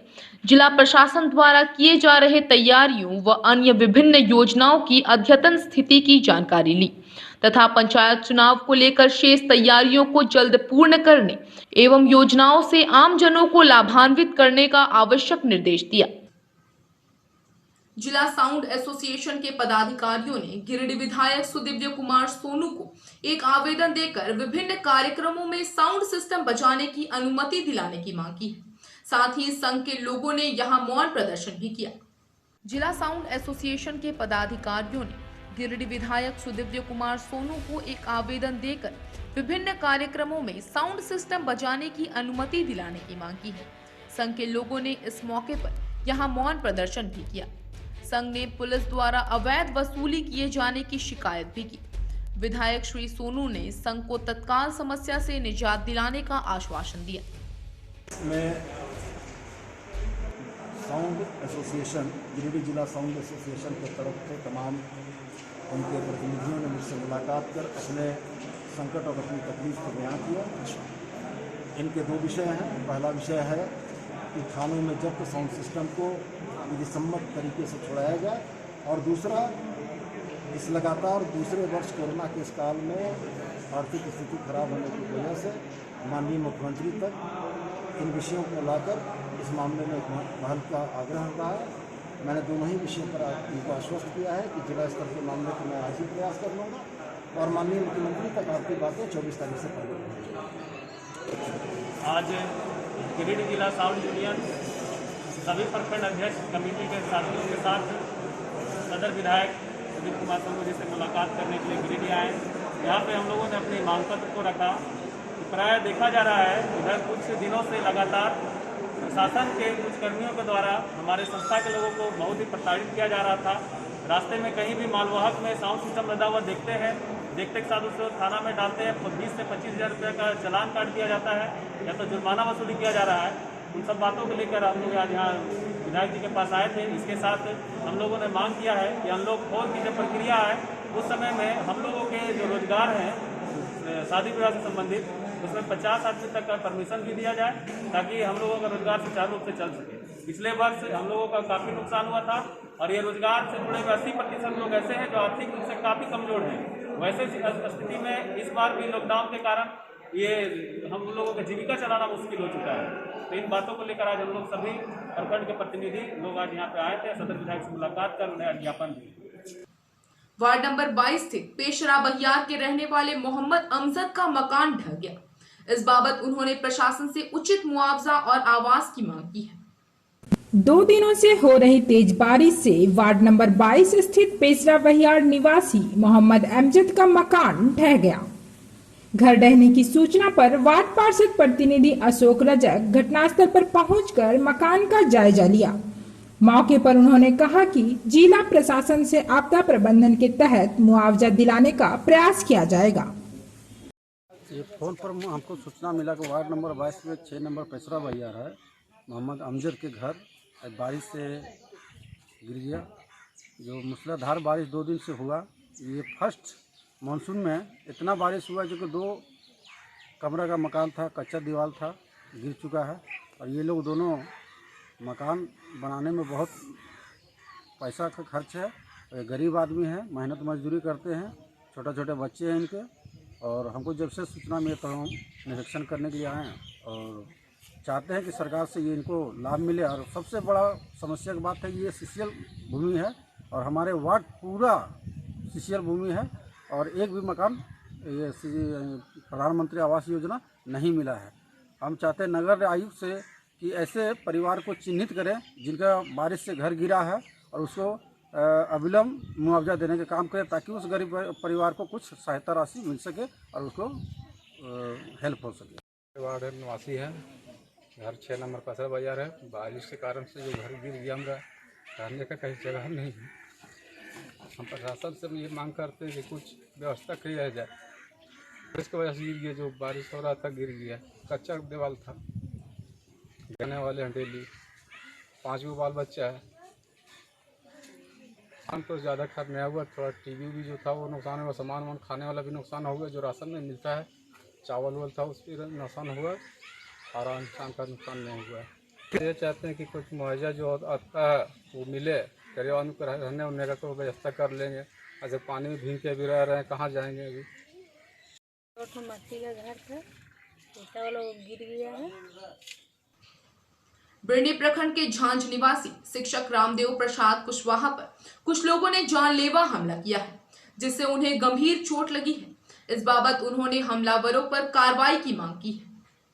जिला प्रशासन द्वारा किए जा रहे तैयारियों व अन्य विभिन्न योजनाओं की अद्यतन स्थिति की जानकारी ली तथा पंचायत चुनाव को लेकर शेष तैयारियों को जल्द पूर्ण करने एवं योजनाओं से आम जनों को लाभान्वित करने का आवश्यक निर्देश दिया। जिला साउंड एसोसिएशन के पदाधिकारियों ने गिरिडीह विधायक सुदिव्य कुमार सोनू को एक आवेदन देकर विभिन्न कार्यक्रमों में साउंड सिस्टम बजाने की अनुमति दिलाने की मांग की है। साथ ही संघ के लोगों ने यहां मौन प्रदर्शन भी किया। जिला साउंड एसोसिएशन के पदाधिकारियों ने गिरिडीह विधायक सुदिव्य कुमार सोनू को एक आवेदन देकर विभिन्न कार्यक्रमों में साउंड सिस्टम बजाने की अनुमति दिलाने की मांग की है। संघ के लोगों ने इस मौके पर यहां मौन प्रदर्शन भी किया। संघ ने पुलिस द्वारा अवैध वसूली किए जाने की शिकायत भी की। विधायक श्री सोनू ने संघ को तत्काल समस्या से निजात दिलाने का आश्वासन दिया। मैं साउंड एसोसिएशन, गिरिडीह जिला साउंड एसोसिएशन की तरफ से तमाम उनके प्रतिनिधियों ने मुझसे मुलाकात कर अपने संकट और अपनी तकलीफ को बयां किया। इनके दो विषय हैं। पहला विषय है कि थानों में जब्त साउंड सिस्टम को विधिसम्मत तरीके से छुड़ाया जाए, और दूसरा इस लगातार दूसरे वर्ष कोरोना के इस काल में आर्थिक स्थिति खराब होने की वजह से माननीय मुख्यमंत्री तक इन विषयों को लाकर इस मामले में एक पहल का आग्रह रहा है। मैंने दोनों ही विषयों पर उनको आश्वस्त किया है कि जिला स्तर के मामले को मैं आज ही प्रयास कर लूँगा और माननीय मुख्यमंत्री तक आपकी बातें 24 तारीख से पहले पहुँचेंगी। आज गिरिडीह जिला साउंड यूनियन सभी प्रखंड अध्यक्ष कमेटी के साथियों के साथ सदर विधायक सुदीप कुमार सोनू जी से मुलाकात करने के लिए गिरिडीह आए। यहाँ पे हम लोगों ने अपनी मांग पत्र को रखा। प्राय देखा जा रहा है इधर कुछ दिनों से लगातार प्रशासन के कुछ कर्मियों के द्वारा हमारे संस्था के लोगों को बहुत ही प्रताड़ित किया जा रहा था। रास्ते में कहीं भी मालवाहक में साउंड सिस्टम लगा हुआ देखते हैं, देखते के साथ उसको थाना में डालते हैं, 20 से 25 हज़ार रुपये का चालान काट दिया जाता है या तो जुर्माना वसूली किया जा रहा है। उन सब बातों को लेकर हम लोग आज यहाँ विधायक जी के पास आए थे। इसके साथ हम लोगों ने मांग किया है कि हम लोग खोज की जो प्रक्रिया है उस समय में हम लोगों के जो रोजगार हैं शादी विवाह से संबंधित उसमें 50 आदमी तक का परमिशन भी दिया जाए ताकि हम लोगों का रोजगार सुचारू रूप से चल सके। पिछले वर्ष हम लोगों का काफ़ी नुकसान हुआ था और ये रोजगार से जुड़े हुए 80% लोग ऐसे हैं जो आर्थिक रूप से काफ़ी कमजोर हैं। वैसे स्थिति में इस बार भी लॉकडाउन के कारण ये हम लोगों का जीविका चलाना मुश्किल हो चुका है। तो इन बातों को लेकर आज हम लोग सभी प्रखंड के प्रतिनिधि लोग आज यहाँ पे आए थे। सदर विधायक से मुलाकात कर उन्हें ज्ञापन दिए। वार्ड नंबर 22 स्थित पेशरा बहियार के रहने वाले मोहम्मद अमजद का मकान ढह गया। इस बाबत उन्होंने प्रशासन से उचित मुआवजा और आवास की मांग की है। 2 दिनों से हो रही तेज बारिश से वार्ड नंबर 22 स्थित पेशरा बहियार निवासी मोहम्मद अमजद का मकान ढह गया। घर ढहने की सूचना पर वार्ड पार्षद प्रतिनिधि अशोक रजक घटनास्थल पर पहुंचकर मकान का जायजा लिया। मौके पर उन्होंने कहा कि जिला प्रशासन से आपदा प्रबंधन के तहत मुआवजा दिलाने का प्रयास किया जाएगा। ये फोन पर हमको सूचना मिला कि वार्ड नंबर 22 में 6 नंबर पेशरा बहियार है मोहम्मद अमजद के घर बारिश से गिर गया। जो मूसलाधार बारिश 2 दिन से हुआ, ये फर्स्ट मानसून में इतना बारिश हुआ जो कि 2 कमरा का मकान था, कच्चा दीवार था, गिर चुका है। और ये लोग दोनों मकान बनाने में बहुत पैसा का खर्च है। ये गरीब आदमी हैं, मेहनत मजदूरी करते हैं, छोटे छोटे बच्चे हैं इनके। और हमको जब से सूचना मिली तो हम निरीक्षण करने के लिए आए हैं और चाहते हैं कि सरकार से ये इनको लाभ मिले। और सबसे बड़ा समस्या की बात है कि ये सीसीएल भूमि है और हमारे वार्ड पूरा सीसीएल भूमि है और एक भी मकान ये प्रधानमंत्री आवास योजना नहीं मिला है। हम चाहते हैं नगर आयुक्त से कि ऐसे परिवार को चिन्हित करें जिनका बारिश से घर गिरा है और उसको अविलंब मुआवजा देने का काम करें ताकि उस गरीब परिवार को कुछ सहायता राशि मिल सके और उसको हेल्प हो सके। वार्ड निवासी है, घर 6 नंबर पेशरा बाजार है। बारिश के कारण से जो घर गिर गया, हमारा रहने का कहीं जगह नहीं है। हम प्रशासन से ये मांग करते हैं कि कुछ व्यवस्था किया जाए। इसकी वजह से गिर गया, जो बारिश हो रहा था गिर गया। कच्चा दीवार था, रहने वाले हैं डेली, 5 गो बाल बच्चा है। हम तो ज़्यादा खर्च नहीं हुआ, थोड़ा टीवी भी जो था वो नुकसान हुआ, सामान खाने वाला भी नुकसान हो गया। जो राशन में मिलता है चावल वाल था उस पर नुकसान हुआ और इंसान का नुकसान नहीं हुआ। ये चाहते हैं कि कुछ मुआवजा जो आता है वो मिले, गरीब आदमी को रहने उन्ने का तो व्यवस्था कर लेंगे। ऐसे पानी में भीग के भी रह रहे हैं, कहाँ जाएंगे अभी। मट्टी का घर था, ईटा वाला गिर गया है। बिरनी प्रखंड के झांझ निवासी शिक्षक रामदेव प्रसाद कुशवाहा पर कुछ लोगों ने जानलेवा हमला किया है, जिससे उन्हें गंभीर चोट लगी है। इस बाबत उन्होंने हमलावरों पर कार्रवाई की मांग की है।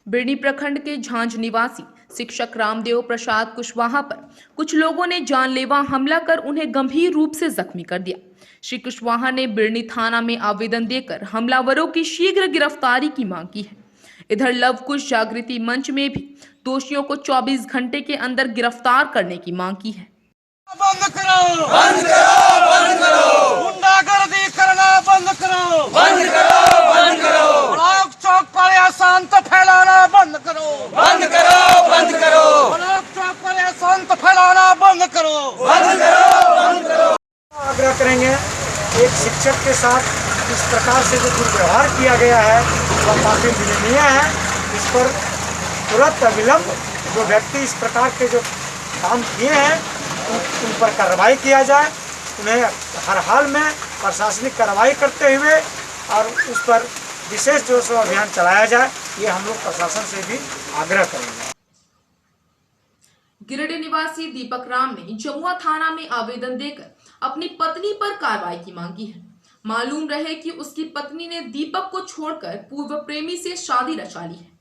बिरनी प्रखंड के झांझ निवासी शिक्षक रामदेव प्रसाद कुशवाहा पर कुछ लोगों ने जानलेवा हमला कर उन्हें गंभीर रूप से जख्मी कर दिया। श्री कुशवाहा ने बिरनी थाना में आवेदन देकर हमलावरों की शीघ्र गिरफ्तारी की मांग की है। इधर लव कुश जागृति मंच में भी दोषियों को 24 घंटे के अंदर गिरफ्तार करने की मांग की है। बंद करो, बंद करो, बंद करो। गुंडागर्दी करना बंद करो, बंद करो, बंद करो। ब्लॉक चौक पर अशांत फैलाना बंद करो, बंद करो, बंद करो। ब्लॉक चौक पर अशांत फैलाना बंद करो, बंद करो, बंद करो। आग्रह करेंगे, एक शिक्षक के साथ इस प्रकार से जो दुर्व्यवहार किया गया है वह काफी निंदनीय है। इस पर तुरंत अविलंब जो व्यक्ति इस प्रकार के जो काम किए हैं उन पर कार्रवाई किया जाए, उन्हें हर हाल में प्रशासनिक कार्रवाई करते हुए और उस पर विशेष जो सो अभियान चलाया जाए, ये हम लोग प्रशासन से भी आग्रह करेंगे। गिरिडीह निवासी दीपक राम ने जमुआ थाना में आवेदन देकर अपनी पत्नी पर कार्रवाई की मांगी है। मालूम रहे कि उसकी पत्नी ने दीपक को छोड़कर पूर्व प्रेमी से शादी रचा ली है।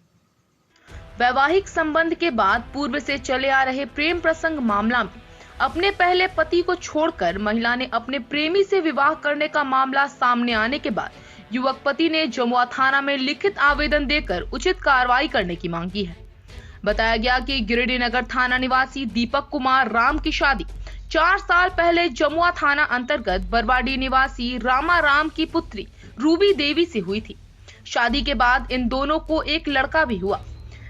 वैवाहिक संबंध के बाद पूर्व से चले आ रहे प्रेम प्रसंग मामला में अपने पहले पति को छोड़कर महिला ने अपने प्रेमी से विवाह करने का मामला सामने आने के बाद युवक पति ने जमुआ थाना में लिखित आवेदन देकर उचित कार्रवाई करने की मांगी है। बताया गया कि गिरिडीह नगर थाना निवासी दीपक कुमार राम की शादी 4 साल पहले जमुआ थाना अंतर्गत बरवाडी निवासी रामा राम की पुत्री रूबी देवी से हुई थी। शादी के बाद इन दोनों को एक लड़का भी हुआ।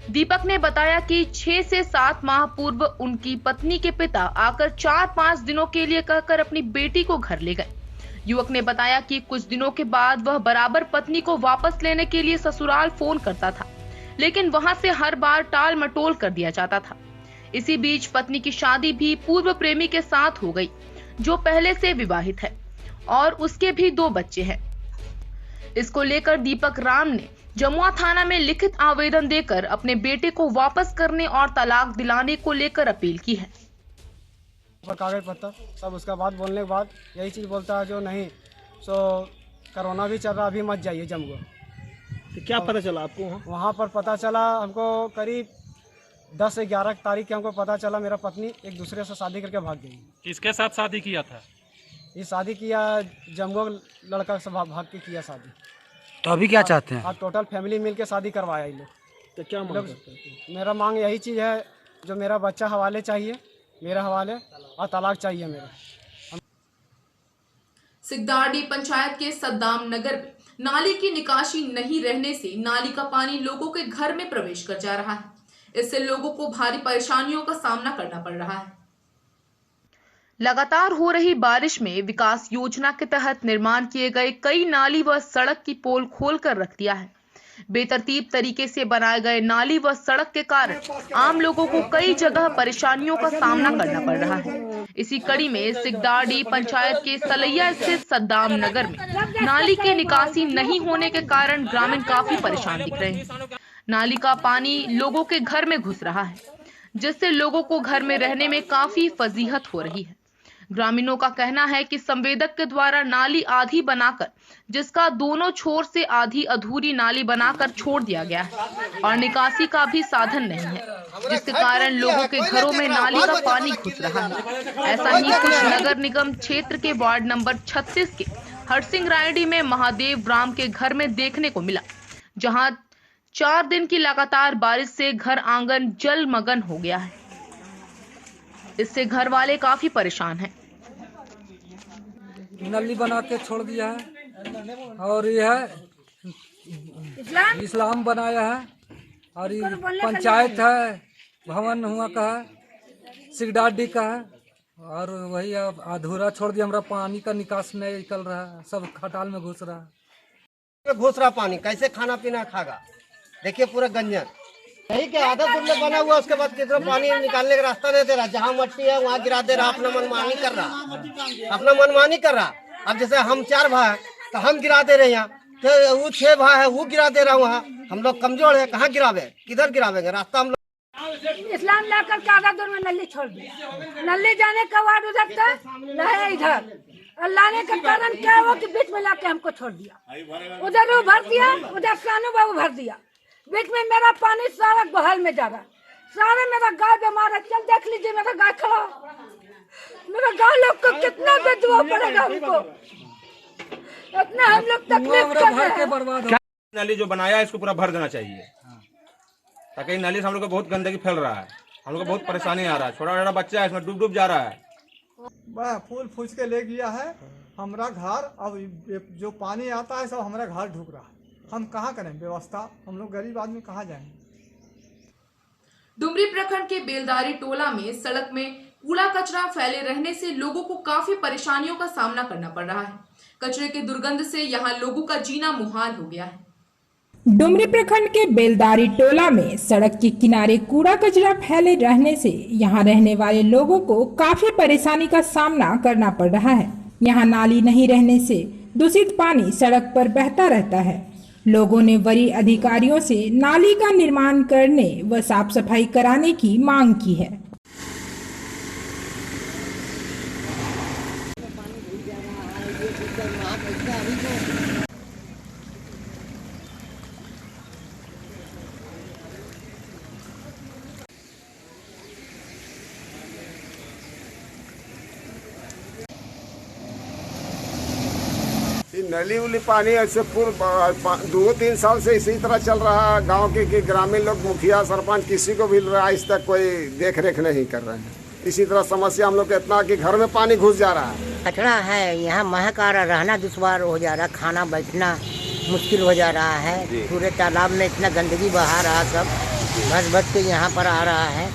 दीपक ने बताया कि 6 से 7 माह पूर्व उनकी पत्नी के पिता आकर 4-5 दिनों के लिए कहकर अपनी बेटी को घर ले गए। युवक ने बताया कि कुछ दिनों के बाद वह बराबर पत्नी को वापस लेने के लिए ससुराल फोन करता था, लेकिन वहां से हर बार टाल मटोल कर दिया जाता था। इसी बीच पत्नी की शादी भी पूर्व प्रेमी के साथ हो गई, जो पहले से विवाहित है और उसके भी 2 बच्चे हैं। इसको लेकर दीपक राम ने जमुआ थाना में लिखित आवेदन देकर अपने बेटे को वापस करने और तलाक दिलाने को लेकर अपील की है। कागज पत्तर सब उसका बात बोलने के बाद यही चीज़ बोलता है जो नहीं सो कोरोना भी चल रहा, अभी मत जाइए जमुआ। तो क्या पता चला आपको? वहाँ पर पता चला हमको करीब 10 से 11 तारीख के हमको पता चला मेरा पत्नी एक दूसरे से शादी करके भाग गई। किसके साथ शादी किया था? ये शादी किया जमुआ लड़का से भाग के किया शादी। तो अभी क्या चाहते हैं? आज टोटल फैमिली मिल के शादी करवाया ये लोग। तो क्या मांग करते हैं? मेरा मांग यही चीज़ है, जो मेरा बच्चा हवाले चाहिए, मेरा हवाले, और तलाक चाहिए मेरा। सिकदाड़ी पंचायत के सद्दाम नगर में नाली की निकासी नहीं रहने से नाली का पानी लोगों के घर में प्रवेश कर जा रहा है। इससे लोगों को भारी परेशानियों का सामना करना पड़ रहा है। लगातार हो रही बारिश में विकास योजना के तहत निर्माण किए गए कई नाली व सड़क की पोल खोलकर रख दिया है। बेतरतीब तरीके से बनाए गए नाली व सड़क के कारण आम लोगों को कई जगह परेशानियों का सामना करना पड़ रहा है। इसी कड़ी में सिकदाड़ी पंचायत के सलैया स्थित सद्दाम नगर में नाली की निकासी नहीं होने के कारण ग्रामीण काफी परेशान दिख रहे हैं। नाली का पानी लोगों के घर में घुस रहा है, जिससे लोगों को घर में रहने में काफी फजीहत हो रही है। ग्रामीणों का कहना है कि संवेदक के द्वारा नाली आधी बनाकर, जिसका दोनों छोर से आधी अधूरी नाली बनाकर छोड़ दिया गया है और निकासी का भी साधन नहीं है, जिसके कारण लोगों के घरों में नाली का पानी घुस रहा है। ऐसा ही कुछ नगर निगम क्षेत्र के वार्ड नंबर 36 के हरसिंह रायडी में महादेव राम के घर में देखने को मिला, जहां 4 दिन की लगातार बारिश से घर आंगन जलमग्न हो गया है। इससे घर वाले काफी परेशान हैं। नली बना के छोड़ दिया है और ये है इस्लाम बनाया है और ये पंचायत है, भवन हुआ का है, सिकदाड़ी का है और वही अब अधूरा छोड़ दिया। हमारा पानी का निकास नहीं निकल रहा है, सब खटाल में घुस रहा है। घुस रहा पानी कैसे खाना पीना खागा? देखिए पूरा गंजन यही के आधा दूर में बना हुआ, उसके बाद कितना पानी निकालने का रास्ता नहीं दे रहा। जहाँ मट्टी है वहाँ गिरा दे रहा, अपना मनमानी कर रहा, अपना मनमानी कर रहा। अब जैसे हम 4 भाई तो हम गिरा दे रहे हैं, तो वो 6 भाई है वो गिरा दे रहा। वहाँ हम लोग कमजोर है, कहाँ गिरावे, किधर गिरावेंगे? रास्ता हम लोग इस्लाम लाकर के आधा दूर में नली छोड़ दिया। नली जाने का वार्ड उधर था, रहे इधर, और लाने का कारण क्या हुआ कि बीच में लाके हमको छोड़ दिया। उधर वो भर दिया, उधर सानू बाबू भर दिया, बीच में मेरा पानी सारा बहल में जा रहा। सारे मेरा गाय बीमार है, चल देख लीजिए मेरा गाय खड़ा। मेरा गाय लोग को कितना बेचना पड़ेगा हमको, इतना हम लोग तकलीफ कर रहे हैं। नाली जो बनाया है इसको पूरा भर देना चाहिए, ताकि नाली से हम लोग को बहुत गंदगी फैल रहा है, हम लोग को बहुत परेशानी आ रहा है। छोटा छोटा बच्चा है इसमें डूब जा रहा है। फूल फूस के ले गया है हमारा घर अब जो पानी आता है सब हमारा घर ढुक रहा है। हम कहाँ करें व्यवस्था, हम लोग गरीब आदमी कहाँ जाएंगे। डुमरी प्रखंड के बेलदारी टोला में सड़क में कूड़ा कचरा फैले रहने से लोगों को काफी परेशानियों का सामना करना पड़ रहा है। कचरे की दुर्गंध से यहाँ लोगों का जीना मुहाल हो गया है। डुमरी प्रखंड के बेलदारी टोला में सड़क के किनारे कूड़ा कचरा फैले रहने से यहाँ रहने वाले लोगों को काफी परेशानी का सामना करना पड़ रहा है। यहाँ नाली नहीं रहने से दूषित पानी सड़क पर बहता रहता है। लोगों ने वरीय अधिकारियों से नाली का निर्माण करने व साफ सफाई कराने की मांग की है। नली उली पानी ऐसे पूर्व 2-3 साल से इसी तरह चल रहा है। गांव के ग्रामीण लोग, मुखिया सरपंच किसी को भी आज तक कोई देख रेख नहीं कर रहे हैं। इसी तरह समस्या हम लोग के इतना कि घर में पानी घुस जा रहा है। कचरा है यहाँ, महक आ रहा, रहना दुश्वार हो जा रहा, खाना बैठना मुश्किल हो जा रहा है। पूरे तालाब में इतना गंदगी बहा रहा, सब बच के यहाँ पर आ रहा है।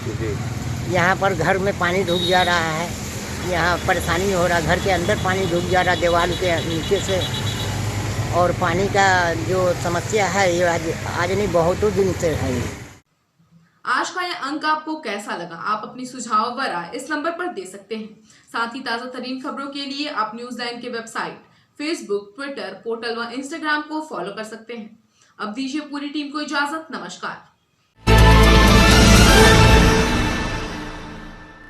यहाँ पर घर में पानी ढुक जा रहा है, यहाँ परेशानी हो रहा, घर के अंदर पानी ढुक जा रहा दीवार के नीचे से। और पानी का जो समस्या है ये आज नहीं बहुतों दिन से है। आज का यह अंक आपको कैसा लगा? आप अपनी सुझाव व राय इस नंबर पर दे सकते हैं। साथ ही ताजा तरीन खबरों के लिए आप न्यूज़ लाइन के वेबसाइट, फेसबुक, ट्विटर, पोर्टल व इंस्टाग्राम को फॉलो कर सकते हैं। अब दीजिए पूरी टीम को इजाजत। नमस्कार।